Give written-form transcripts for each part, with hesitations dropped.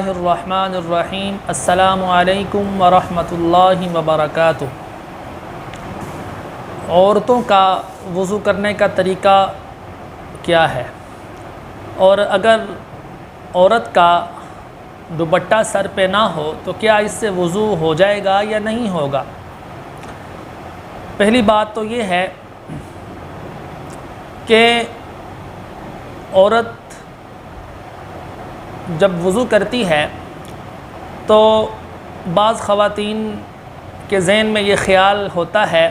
الرحمن الرحیم السلام علیکم ورحمۃ اللہ وبرکاتہ۔ عورتوں کا وضو کرنے کا طریقہ کیا ہے، اور اگر عورت کا دوپٹہ سر پہ نہ ہو تو کیا اس سے وضو ہو جائے گا یا نہیں ہوگا؟ پہلی بات تو یہ ہے کہ عورت جب وضو کرتی ہے تو بعض خواتین کے ذہن میں یہ خیال ہوتا ہے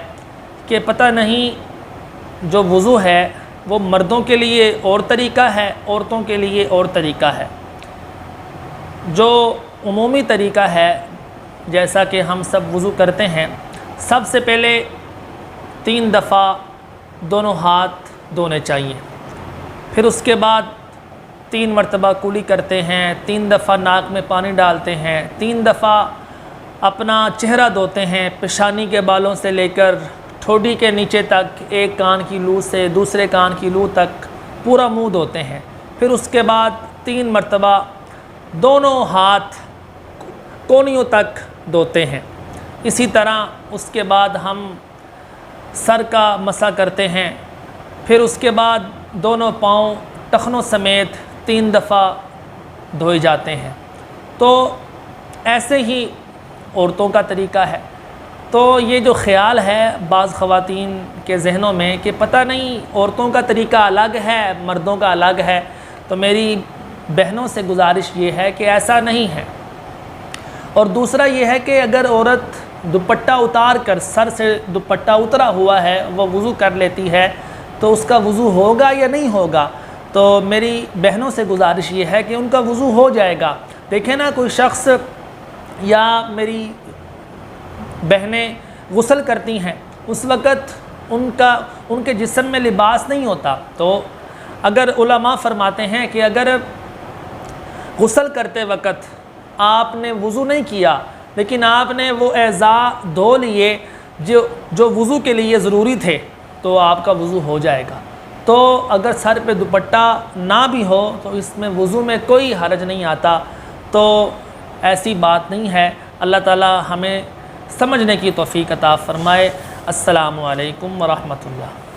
کہ پتہ نہیں جو وضو ہے وہ مردوں کے لیے اور طریقہ ہے، عورتوں کے لیے اور طریقہ ہے۔ جو عمومی طریقہ ہے جیسا کہ ہم سب وضو کرتے ہیں، سب سے پہلے 3 دفعہ دونوں ہاتھ دھونے چاہیے، پھر اس کے بعد 3 مرتبہ کلی کرتے ہیں، 3 دفعہ ناک میں پانی ڈالتے ہیں، 3 دفعہ اپنا چہرہ دھوتے ہیں، پیشانی کے بالوں سے لے کر ٹھوڈی کے نیچے تک، ایک کان کی لو سے دوسرے کان کی لو تک پورا منہ دھوتے ہیں، پھر اس کے بعد 3 مرتبہ دونوں ہاتھ کونیوں تک دھوتے ہیں۔ اسی طرح اس کے بعد ہم سر کا مسح کرتے ہیں، پھر اس کے بعد دونوں پاؤں ٹخنوں سمیت 3 دفعہ دھوئے جاتے ہیں۔ تو ایسے ہی عورتوں کا طریقہ ہے۔ تو یہ جو خیال ہے بعض خواتین کے ذہنوں میں کہ پتہ نہیں عورتوں کا طریقہ الگ ہے، مردوں کا الگ ہے، تو میری بہنوں سے گزارش یہ ہے کہ ایسا نہیں ہے۔ اور دوسرا یہ ہے کہ اگر عورت دوپٹہ اتار کر، سر سے دوپٹہ اترا ہوا ہے، وہ وضو کر لیتی ہے تو اس کا وضو ہوگا یا نہیں ہوگا؟ تو میری بہنوں سے گزارش یہ ہے کہ ان کا وضو ہو جائے گا۔ دیکھیں نا، کوئی شخص یا میری بہنیں غسل کرتی ہیں، اس وقت ان کے جسم میں لباس نہیں ہوتا، تو اگر علماء فرماتے ہیں کہ اگر غسل کرتے وقت آپ نے وضو نہیں کیا لیکن آپ نے وہ اعضاء دھو لیے جو وضو کے لیے ضروری تھے، تو آپ کا وضو ہو جائے گا۔ تو اگر سر پہ دوپٹہ نہ بھی ہو تو اس میں وضو میں کوئی حرج نہیں آتا، تو ایسی بات نہیں ہے۔ اللہ تعالی ہمیں سمجھنے کی توفیق عطا فرمائے۔ السلام علیکم ورحمۃ اللہ۔